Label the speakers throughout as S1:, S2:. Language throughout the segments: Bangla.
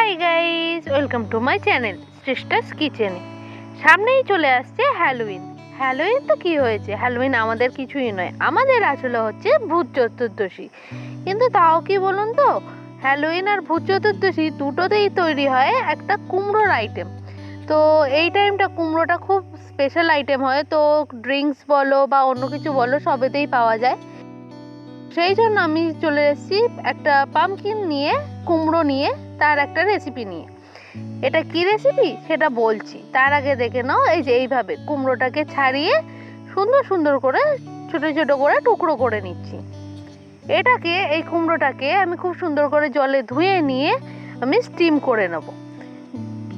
S1: Hi guys, welcome to my channel sisters কিচেনে। সামনেই চলে আসছে হ্যালোউইন। হ্যালোউইন তো কি হয়েছে, হ্যালোউইন আমাদের কিছুই নয়, আমাদের আসলে হচ্ছে ভূত চতুর্দশী। কিন্তু তাও কি বলুন তো, হ্যালোউইন আর ভূত চতুর্দশী দুটোতেই তৈরি হয় একটা কুমড়োর আইটেম। তো এই টাইমটা কুমড়োটা খুব স্পেশাল আইটেম হয়, তো ড্রিঙ্কস বলো বা অন্য কিছু বলো সবেতেই পাওয়া যায়। সেই জন্য আমি চলে এসেছি একটা পামকিন নিয়ে, কুমড়ো নিয়ে, তার একটা রেসিপি নিয়ে। এটা কি রেসিপি সেটা বলছি, তার আগে দেখে নাও। এই যে এইভাবে কুমড়োটাকে ছাড়িয়ে সুন্দর সুন্দর করে ছোট ছোট করে টুকরো করে নিচ্ছি। এই কুমড়োটাকে আমি খুব সুন্দর করে জলে ধুয়ে নিয়ে আমি স্টিম করে নেব।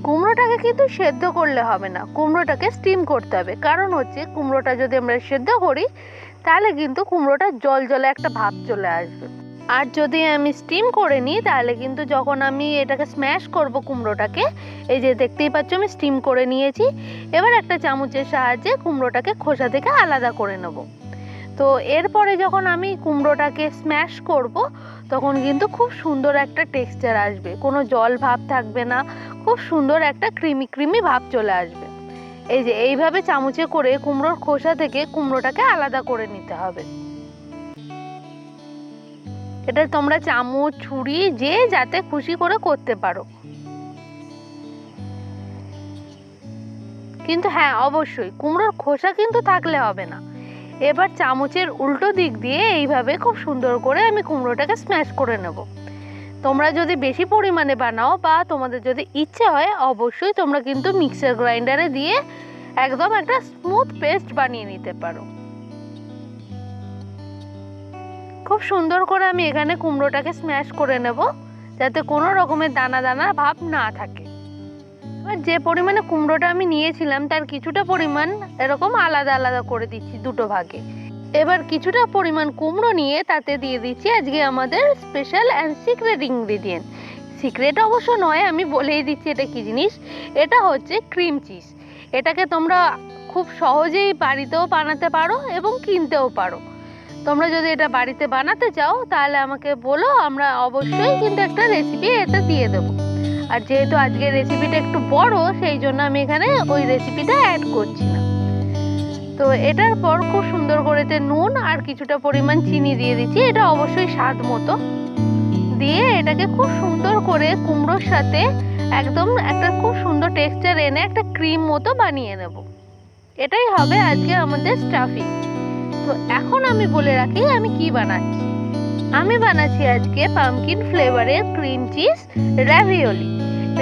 S1: কুমড়োটাকে কিন্তু সেদ্ধ করলে হবে না, কুমড়োটাকে স্টিম করতে হবে। কারণ হচ্ছে কুমড়োটা যদি আমরা সেদ্ধ করি তাহলে কিন্তু কুমড়োটা জল জলে একটা ভাব চলে আসবে। আর যদি আমি স্টিম করে নিই তাহলে কিন্তু যখন আমি এটাকে স্ম্যাশ করব কুমড়োটাকে, এই যে দেখতেই পাচ্ছ আমি স্টিম করে নিয়েছি। এবার একটা চামচের সাহায্যে কুমড়োটাকে খোসা থেকে আলাদা করে নেব। তো এরপরে যখন আমি কুমড়োটাকে স্ম্যাশ করব তখন কিন্তু খুব সুন্দর একটা টেক্সচার আসবে, কোনো জল ভাব থাকবে না, খুব সুন্দর একটা ক্রিমি ক্রিমি ভাব চলে আসবে। এই যে এইভাবে চামচে করে কুমড়োর খোসা থেকে কুমড়োটাকে আলাদা করে নিতে হবে। এটা তোমরা চামচ ছুরি যে যাতে খুশি করে করতে পারো, কিন্তু হ্যাঁ অবশ্যই কুমড়োর খোসা কিন্তু থাকলে হবে না। এবার চামচের উল্টো দিক দিয়ে এইভাবে খুব সুন্দর করে আমি কুমড়োটাকে স্ম্যাশ করে নেব। তোমরা যদি বেশি পরিমাণে বানাও বা তোমাদের যদি ইচ্ছে হয় অবশ্যই তোমরা কিন্তু মিক্সার গ্রাইন্ডারে দিয়ে একদম একটা স্মুথ পেস্ট বানিয়ে নিতে পারো। খুব সুন্দর করে আমি এখানে কুমড়োটাকে স্ম্যাশ করে নেব যাতে কোনো রকমের দানা দানা ভাব না থাকে। এবার যে পরিমাণে কুমড়োটা আমি নিয়েছিলাম তার কিছুটা পরিমাণ এরকম আলাদা আলাদা করে দিচ্ছি দুটো ভাগে। এবার কিছুটা পরিমাণ কুমড়ো নিয়ে তাতে দিয়ে দিচ্ছি আজকে আমাদের special and secret ingredient. Secret অবশ্য নয়, আমি বলেই দিচ্ছি এটা কি জিনিস। এটা হচ্ছে ক্রিম চিজ। এটাকে তোমরা খুব সহজেই বাড়িতেও বানাতে পারো এবং কিনতেও পারো। তোমরা যদি এটা বাড়িতে বানাতে চাও তাহলে আমাকে বলো, আমরা অবশ্যই কিন্তু একটা রেসিপি এটা দিয়ে দেবো। আর যেহেতু আজকের রেসিপিটা একটু বড় সেই জন্য আমি এখানে ওই রেসিপিটা অ্যাড করছি না। তো এটার পর খুব সুন্দর করে নুন আর কিছুটা পরিমাণ চিনি দিয়ে দিচ্ছি, এটা অবশ্যই স্বাদ মতো দিয়ে এটাকে খুব সুন্দর করে কুমড়োর সাথে একদম একটা খুব সুন্দর টেক্সচার এনে একটা ক্রিম মতো বানিয়ে নেব। এটাই হবে আজকে আমাদের স্টাফিং। তো এখন আমি বলে রাখি আমি কি বানাচ্ছি। আমি বানাচ্ছি আজকে পামকিন ফ্লেভারের ক্রিম চিজ র্যাভিওলি।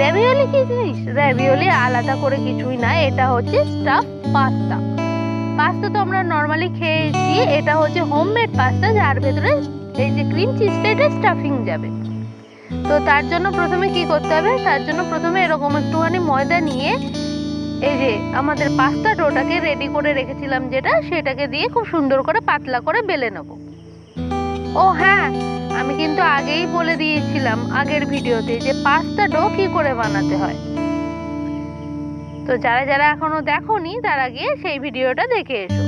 S1: র্যাভিওলি কি জিনিস? র্যাভিওলি আলাদা করে কিছুই না, এটা হচ্ছে স্টাফ পাস্তা। পাস্তা তো আমরা নর্মালি খেয়েছি, এটা হচ্ছে হোমমেড পাস্তা যার ভেতরে এই যে ক্রিম চিজটা এটা স্টাফিং যাবে। তো তার জন্য প্রথমে কি করতে হবে, তার জন্য প্রথমে এরকম একটুখানি ময়দা নিয়ে এই যে আমাদের পাস্তা ডোটাকে রেডি করে রেখেছিলাম যেটা, সেটাকে দিয়ে খুব সুন্দর করে পাতলা করে বেলে নেব। ও হ্যাঁ, আমি কিন্তু আগেই বলে দিয়েছিলাম আগের ভিডিওতে যে পাস্তা ডো কি করে বানাতে হয়। তো যারা যারা এখনো দেখোনি তারা গিয়ে সেই ভিডিওটা দেখে এসো।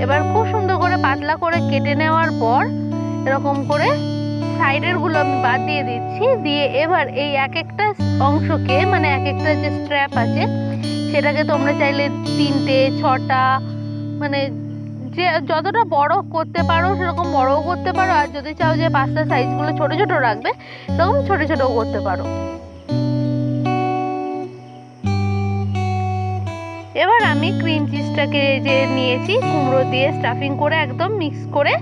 S1: এবার খুব সুন্দর করে পাতলা করে কেটে নেওয়ার পর এরকম করে সাইডের গুলো আমি বাদ দিয়ে দিচ্ছি। দিয়ে এবার এই এক একটা অংশকে মানে এক একটা যে স্ট্র্যাপ আছে সেটাকে তোমরা চাইলে 3টে 6টা মানে যে যতটা বড় করতে পারো সেরকম বড়ও করতে পারো, আর যদি চাও যে পাস্তা সাইজগুলো ছোট ছোট রাখবে তখন ছোট ছোট করতে পারো। এবার আমি ক্রিম চিজটাকে যে নিয়েছি কুমড়ো দিয়ে স্টাফিং করে একদম মিক্স করে,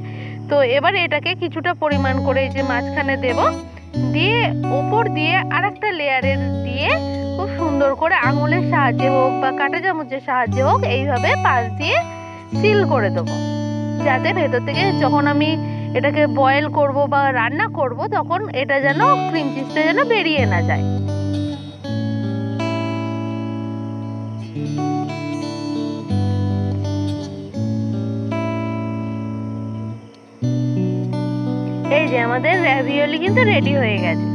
S1: তো এবার এটাকে কিছুটা পরিমাণ করে যে মাঝখানে দেব, দিয়ে ওপর দিয়ে আরেকটা লেয়ারের দিয়ে খুব সুন্দর করে আঙুলের সাহায্যে হোক বা কাঁটা চামচের সাহায্যে হোক এইভাবে পাশ দিয়ে সিল করে দেবো, যাতে ভেতর থেকে যখন আমি এটাকে বয়েল করব বা রান্না করব তখন এটা যেন ক্রিম চিজটা যেন বেরিয়ে না যায়। এই যে আমাদের র্যাভিওলি কিন্তু রেডি হয়ে গেছে।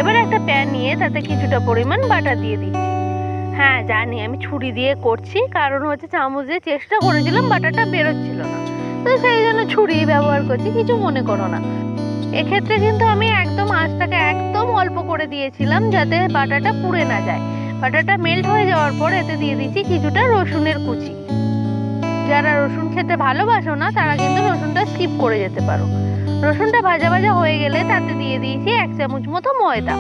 S1: এবার একটা প্যান নিয়ে তাতে কিছুটা পরিমাণ বাটার দিয়ে দিচ্ছি। হ্যাঁ জানি আমি ছুরি দিয়ে করছি, কারণ হচ্ছে চামচ দিয়ে চেষ্টা করেছিলাম বাটারটা বেরোচ্ছিল না, তো সেই জন্য ছুরি ব্যবহার করছি, কিছু মনে করো না। এক্ষেত্রে কিন্তু আমি একদম আঁচটাকে একদম অল্প করে দিয়েছিলাম যাতে বাটাটা পুড়ে না যায়। বাটাটা মেল্ট হয়ে যাওয়ার পর এতে দিয়ে দিচ্ছি কিছুটা রসুনের কুচি। যারা রসুন খেতে ভালোবাসো না তারা কিন্তু রসুনটা স্কিপ করে যেতে পারো। রসুনটা ভাজা ভাজা হয়ে গেলে তাতে দিয়ে দিয়েছি 1 চামচ মতো ময়দা।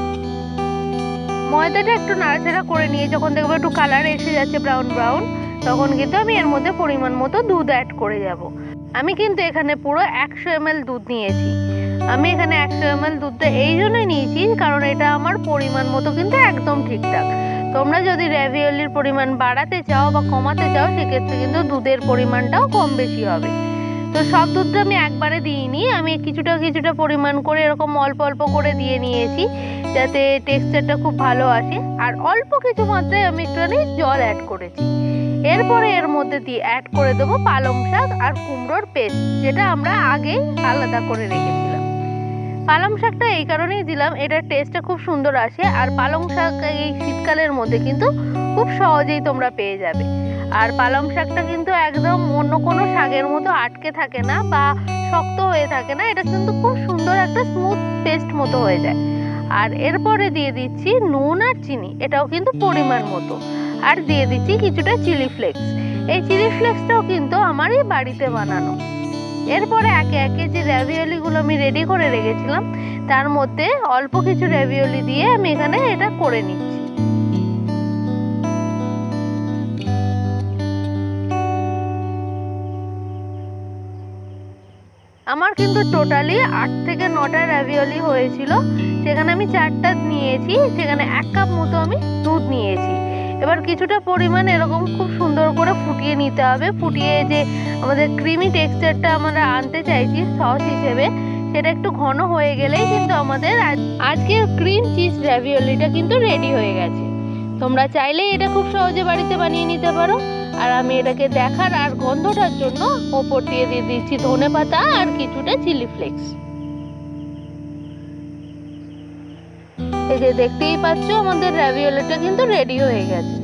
S1: ময়দাটা একটু নাড়াচাড়া করে নিয়ে যখন দেখবো একটু কালার এসে যাচ্ছে ব্রাউন ব্রাউন, তখন কিন্তু আমি এর মধ্যে পরিমাণ মতো দুধ অ্যাড করে যাব। আমি কিন্তু এখানে পুরো 100 ml দুধ নিয়েছি। আমি এখানে 100 ml দুধটা এই জন্যই নিয়েছি কারণ এটা আমার পরিমাণ মতো কিন্তু একদম ঠিকঠাক। তোমরা যদি র্যাভিওলির পরিমাণ বাড়াতে চাও বা কমাতে চাও সেক্ষেত্রে কিন্তু দুধের পরিমাণটাও কম বেশি হবে। তো সব দুধটা আমি একবারে দিইনি, আমি কিছুটা কিছুটা পরিমাণ করে এরকম অল্প অল্প করে দিয়ে নিয়েছি যাতে টেক্সচারটা খুব ভালো আসে। আর অল্প কিছু মাত্রায় আমি একটুখানি জল অ্যাড করেছি। এরপরে এর মধ্যে দিয়ে অ্যাড করে দেবো পালং শাক আর কুমড়োর পেস্ট, যেটা আমরা আগে আলাদা করে রেখেছিলাম। পালং শাকটা এই কারণেই দিলাম, এটার টেস্টটা খুব সুন্দর আসে। আর পালং শাক এই শীতকালের মধ্যে কিন্তু খুব সহজেই তোমরা পেয়ে যাবে। আর পালং শাকটা কিন্তু একদম অন্য কোনো শাকের মতো আটকে থাকে না বা শক্ত হয়ে থাকে না, এটা কিন্তু খুব সুন্দর একটা স্মুথ পেস্ট মতো হয়ে যায়। আর এরপরে দিয়ে দিচ্ছি নুন আর চিনি, এটাও কিন্তু পরিমাণ মতো। আর দিয়ে দিচ্ছি কিছুটা চিলি ফ্লেক্স। এই চিলি ফ্লেক্সটাও কিন্তু আমারই বাড়িতে বানানো। এরপরে একে একে যে র্যাভিওলিগুলো আমি রেডি করে রেখেছিলাম তার মধ্যে অল্প কিছু র্যাভিওলি দিয়ে আমি এখানে এটা করে নিচ্ছি। আমার কিন্তু টোটালি 8 থেকে 9টা র্যাভিওলি হয়েছিল, সেখানে আমি 4টা নিয়েছি, সেখানে 1 কাপ মতো আমি দুধ নিয়েছি। এবার কিছুটা পরিমাণ এরকম খুব সুন্দর করে ফুটিয়ে নিতে হবে। ফুটিয়ে যে আমাদের ক্রিমি টেক্সচারটা আমরা আনতে চাইছি সস হিসেবে, সেটা একটু ঘন হয়ে গেলেই কিন্তু আমাদের আজকের ক্রিম চিজ র্যাভিওলিটা কিন্তু রেডি হয়ে গেছে। তোমরা চাইলে এটা খুব সহজে বাড়িতে বানিয়ে নিতে পারো। আর আমি এটাকে দেখার আর গন্ধটার জন্য ওপর দিয়ে দিচ্ছি ধনেপাতা আর কিছুটা চিলি ফ্লেক্স। এই যে দেখতেই পাচ্ছ আমাদের র্যাভিওলিটা কিন্তু রেডি হয়ে গেছে।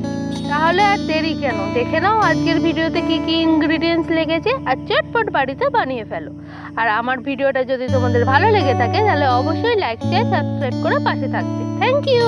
S1: তাহলে আর দেরি কেন, দেখে নাও আজকের ভিডিওতে কি কি ইনগ্রিডিয়েন্টস লেগেছে আর চটপট বাড়িতে বানিয়ে ফেলো। আর আমার ভিডিওটা যদি তোমাদের ভালো লেগে থাকে তাহলে অবশ্যই লাইক শেয়ার সাবস্ক্রাইব করে পাশে থাকবে। Thank you.